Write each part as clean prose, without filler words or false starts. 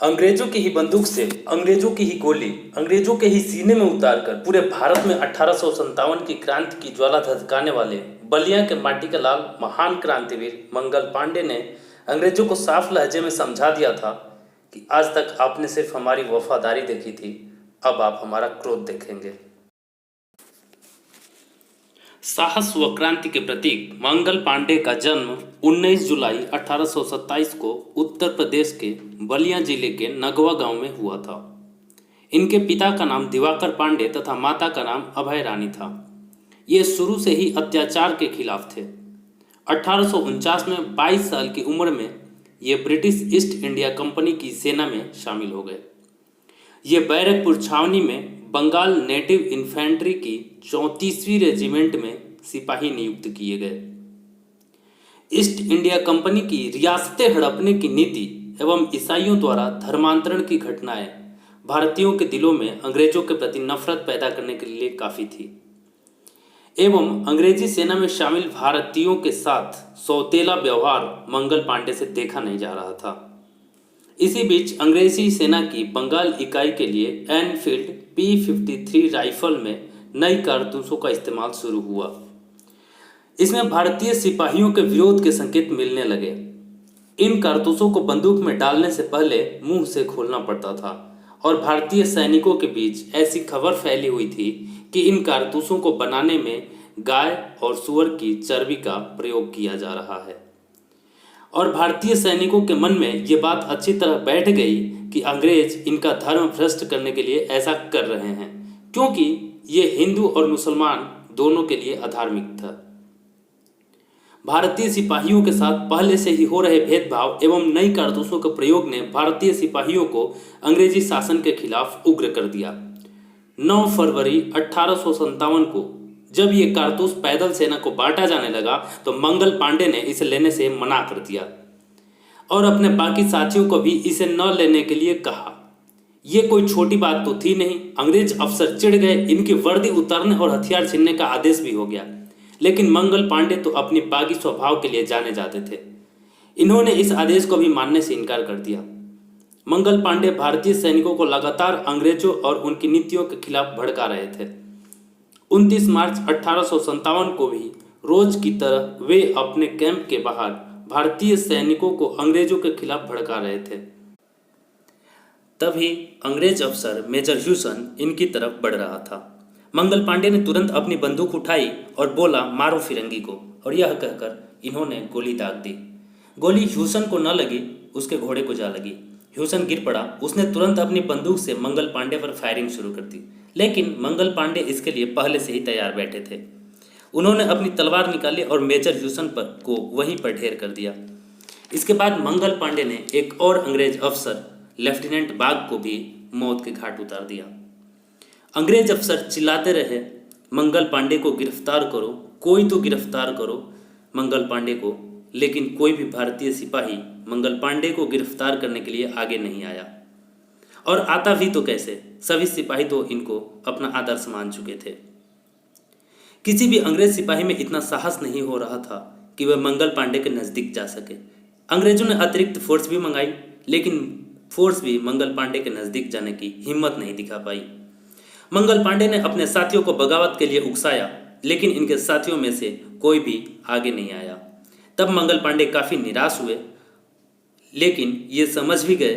अंग्रेजों की ही बंदूक से अंग्रेजों की ही गोली अंग्रेजों के ही सीने में उतारकर पूरे भारत में 1857 की क्रांति की ज्वाला धधकाने वाले बलिया के माटी का लाल महान क्रांतिवीर मंगल पांडे ने अंग्रेजों को साफ लहजे में समझा दिया था कि आज तक आपने सिर्फ हमारी वफादारी देखी थी, अब आप हमारा क्रोध देखेंगे। साहस व क्रांति के प्रतीक मंगल पांडे का जन्म 19 जुलाई 1827 को उत्तर प्रदेश के बलिया जिले के नगवा गांव में हुआ था। इनके पिता का नाम दिवाकर पांडे तथा माता का नाम अभय रानी था। ये शुरू से ही अत्याचार के खिलाफ थे। 1849 में 22 साल की उम्र में ये ब्रिटिश ईस्ट इंडिया कंपनी की सेना में शामिल हो गए। ये बैरकपुर छावनी में बंगाल नेटिव इन्फेंट्री की 34वीं रेजिमेंट में सिपाही नियुक्त किए गए। ईस्ट इंडिया कंपनी की रियासतें हड़पने की नीति एवं ईसाइयों द्वारा धर्मांतरण की घटनाएं भारतीयों के दिलों में अंग्रेजों के प्रति नफरत पैदा करने के लिए काफ़ी थी एवं अंग्रेजी सेना में शामिल भारतीयों के साथ सौतेला व्यवहार मंगल पांडे से देखा नहीं जा रहा था। इसी बीच अंग्रेजी सेना की बंगाल इकाई के लिए एनफील्ड P53 राइफल में नई कारतूसों का इस्तेमाल शुरू हुआ। इसमें भारतीय सिपाहियों के विरोध के संकेत मिलने लगे। इन कारतूसों को बंदूक में डालने से पहले मुंह से खोलना पड़ता था और भारतीय सैनिकों के बीच ऐसी खबर फैली हुई थी कि इन कारतूसों को बनाने में गाय और सूअर की चर्बी का प्रयोग किया जा रहा है। और भारतीय सैनिकों के मन में ये बात अच्छी तरह बैठ गई कि अंग्रेज इनका धर्म भ्रष्ट करने के लिए ऐसा कर रहे हैं, क्योंकि ये हिंदू और मुसलमान दोनों के लिए अधार्मिक था। भारतीय सिपाहियों के साथ पहले से ही हो रहे भेदभाव एवं नई कारतूसों के प्रयोग ने भारतीय सिपाहियों को अंग्रेजी शासन के खिलाफ उग्र कर दिया। 9 फरवरी 1857 को जब ये कारतूस पैदल सेना को बांटा जाने लगा तो मंगल पांडे ने इसे लेने से मना कर दिया और अपने बाकी साथियों को भी इसे न लेने के लिए कहा। यह कोई छोटी बात तो थी नहीं। अंग्रेज अफसर चिढ़ गए, इनकी वर्दी उतारने और हथियार छीनने का आदेश भी हो गया। लेकिन मंगल पांडे तो अपनी बागी स्वभाव के लिए जाने जाते थे। इन्होंने इस आदेश को भी मानने से इनकार कर दिया। मंगल पांडे भारतीय सैनिकों को लगातार अंग्रेजों और उनकी नीतियों के खिलाफ भड़का रहे थे। 29 मार्च 1857 को भी रोज की तरह वे अपने कैंप के बाहर भारतीय सैनिकों को अंग्रेजों के खिलाफ भड़का रहे थे। तभी अंग्रेज अफसर मेजर ह्यूसन इनकी तरफ बढ़ रहा था। मंगल पांडे ने तुरंत अपनी बंदूक उठाई और बोला, मारो फिरंगी को, और यह कहकर इन्होंने गोली दाग दी। गोली ह्यूसन को न लगी, उसके घोड़े को जा लगी। ह्यूसन गिर पड़ा। उसने तुरंत अपनी बंदूक से मंगल पांडे पर फायरिंग शुरू कर दी, लेकिन मंगल पांडे इसके लिए पहले से ही तैयार बैठे थे। उन्होंने अपनी तलवार निकाली और मेजर ह्यूसन को वहीं पर ढेर कर दिया। इसके बाद मंगल पांडे ने एक और अंग्रेज अफसर लेफ्टिनेंट बाग को भी मौत के घाट उतार दिया। अंग्रेज अफसर चिल्लाते रहे, मंगल पांडे को गिरफ्तार करो, कोई तो गिरफ्तार करो मंगल पांडे को, लेकिन कोई भी भारतीय सिपाही मंगल पांडे को गिरफ्तार करने के लिए आगे नहीं आया। और आता भी तो कैसे, सभी सिपाही तो इनको अपना आदर्श मान चुके थे। किसी भी अंग्रेज सिपाही में इतना साहस नहीं हो रहा था कि वह मंगल पांडे के नज़दीक जा सके। अंग्रेजों ने अतिरिक्त फोर्स भी मंगाई, लेकिन फोर्स भी मंगल पांडे के नज़दीक जाने की हिम्मत नहीं दिखा पाई। मंगल पांडे ने अपने साथियों को बगावत के लिए उकसाया, लेकिन इनके साथियों में से कोई भी आगे नहीं आया। तब मंगल पांडे काफ़ी निराश हुए, लेकिन ये समझ भी गए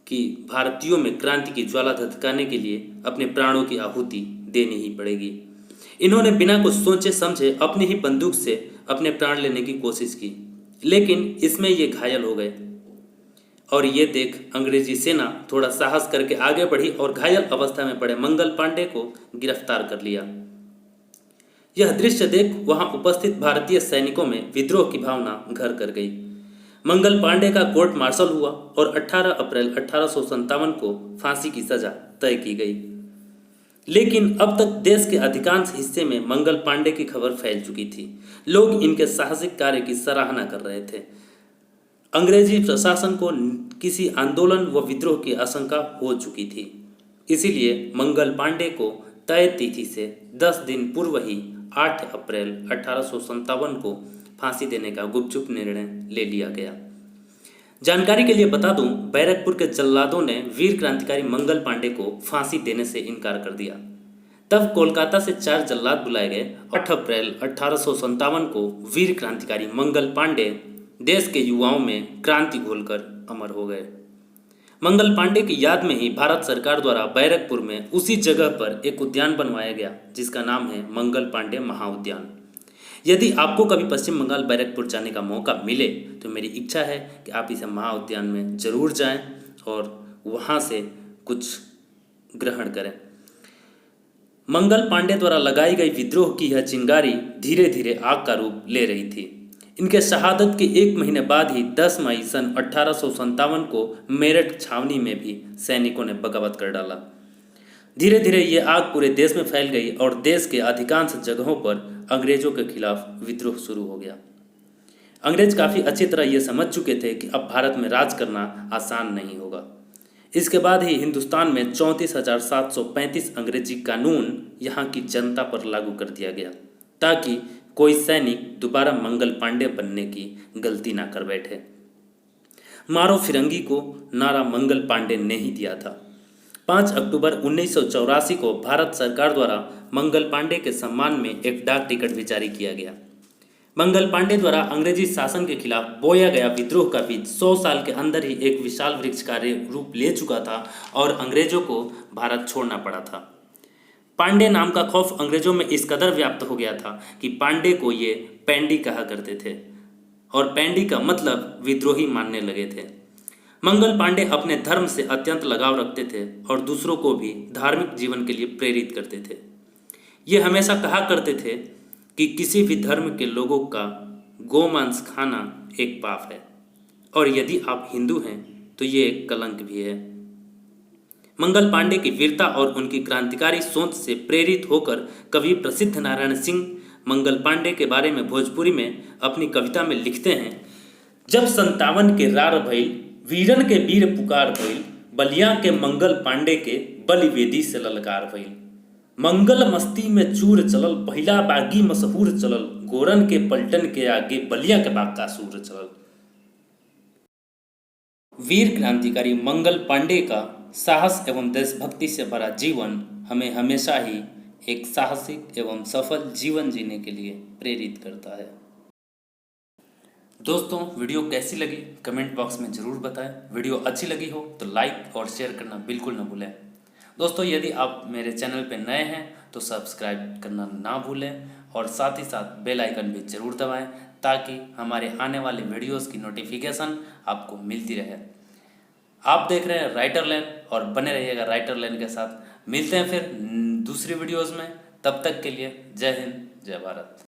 कि भारतीयों में क्रांति की ज्वाला धधकाने के लिए अपने प्राणों की आहुति देनी ही पड़ेगी। इन्होंने बिना कुछ सोचे समझे अपनी ही बंदूक से अपने प्राण लेने की कोशिश की, लेकिन इसमें ये घायल हो गए। और ये देख अंग्रेजी सेना थोड़ा साहस करके आगे बढ़ी और घायल अवस्था में पड़े मंगल पांडे को गिरफ्तार कर लिया। यह दृश्य देख वहां उपस्थित भारतीय सैनिकों में विद्रोह की भावना घर कर गई। मंगल पांडे का कोर्ट मार्शल हुआ और 18 अप्रैल 1857 को फांसी की सजा तय की गई। लेकिन अब तक देश के अधिकांश हिस्से में मंगल पांडे की खबर फैल चुकी थी। लोग इनके साहसिक कार्य की सराहना कर रहे थे। अंग्रेजी प्रशासन को किसी आंदोलन व विद्रोह की आशंका हो चुकी थी, इसीलिए मंगल पांडे को तय तिथि से 10 दिन पूर्व ही 8 अप्रैल 1857 को फांसी देने का गुपचुप निर्णय ले लिया गया। जानकारी के लिए बता दूं, बैरकपुर के जल्लादों ने वीर क्रांतिकारी मंगल पांडे को फांसी देने से इनकार कर दिया। तब कोलकाता से 4 जल्लाद बुलाए गए। 8 अप्रैल 1857 को वीर क्रांतिकारी मंगल पांडे देश के युवाओं में क्रांति घोलकर अमर हो गए। मंगल पांडे की याद में ही भारत सरकार द्वारा बैरकपुर में उसी जगह पर एक उद्यान बनवाया गया जिसका नाम है मंगल पांडे महाउद्यान। यदि आपको कभी पश्चिम बंगाल बैरकपुर जाने का मौका मिले तो मेरी इच्छा है कि आप इस महाउद्यान में ज़रूर जाएं और वहां से कुछ ग्रहण करें। मंगल पांडे द्वारा लगाई गई विद्रोह की यह चिंगारी धीरे धीरे आग का रूप ले रही थी। इनके शहादत के 1 महीने बाद ही 10 मई सन 1857 को मेरठ छावनी में भी सैनिकों ने बगावत कर डाला। धीरे धीरे ये आग पूरे देश में फैल गई और देश के अधिकांश जगहों पर अंग्रेजों के खिलाफ विद्रोह शुरू हो गया। अंग्रेज काफ़ी अच्छी तरह ये समझ चुके थे कि अब भारत में राज करना आसान नहीं होगा। इसके बाद ही हिंदुस्तान में 34,735 अंग्रेजी कानून यहाँ की जनता पर लागू कर दिया गया ताकि कोई सैनिक दोबारा मंगल पांडे बनने की गलती ना कर बैठे। मारो फिरंगी को नारा मंगल पांडे ने ही दिया था। 5 अक्टूबर 1984 को भारत सरकार द्वारा मंगल पांडे के सम्मान में एक डाक टिकट भी जारी किया गया। मंगल पांडे द्वारा अंग्रेजी शासन के खिलाफ बोया गया विद्रोह का बीज 100 साल के अंदर ही एक विशाल वृक्ष का रूप ले चुका था और अंग्रेजों को भारत छोड़ना पड़ा था। पांडे नाम का खौफ अंग्रेजों में इस कदर व्याप्त हो गया था कि पांडे को ये पैंडी कहा करते थे और पैंडी का मतलब विद्रोही मानने लगे थे। मंगल पांडे अपने धर्म से अत्यंत लगाव रखते थे और दूसरों को भी धार्मिक जीवन के लिए प्रेरित करते थे। ये हमेशा कहा करते थे कि किसी भी धर्म के लोगों का गोमांस खाना एक पाप है और यदि आप हिंदू हैं तो ये एक कलंक भी है। मंगल पांडे की वीरता और उनकी क्रांतिकारी सोच से प्रेरित होकर कवि प्रसिद्ध नारायण सिंह मंगल पांडे के बारे में भोजपुरी में अपनी कविता में लिखते हैं, जब 57 के रार भइल वीरन के वीर पुकार भइल, बलिया के मंगल पांडे के बलि वेदी से ललकार भइल। मंगल मस्ती में चूर चलल, पहिला बागी मशहूर चलल, गोरन के पलटन के आगे बलिया के बाका सूर चलल। वीर क्रांतिकारी मंगल पांडे का साहस एवं देशभक्ति से भरा जीवन हमें हमेशा ही एक साहसिक एवं सफल जीवन जीने के लिए प्रेरित करता है। दोस्तों, वीडियो कैसी लगी कमेंट बॉक्स में ज़रूर बताएं। वीडियो अच्छी लगी हो तो लाइक और शेयर करना बिल्कुल न भूलें। दोस्तों, यदि आप मेरे चैनल पर नए हैं तो सब्सक्राइब करना ना भूलें और साथ ही साथ बेल आइकन भी ज़रूर दबाएं ताकि हमारे आने वाले वीडियोस की नोटिफिकेशन आपको मिलती रहे। आप देख रहे हैं राइटर लैन और बने रहिएगा राइटर लैन के साथ। मिलते हैं फिर दूसरी वीडियोस में, तब तक के लिए जय हिंद जय भारत।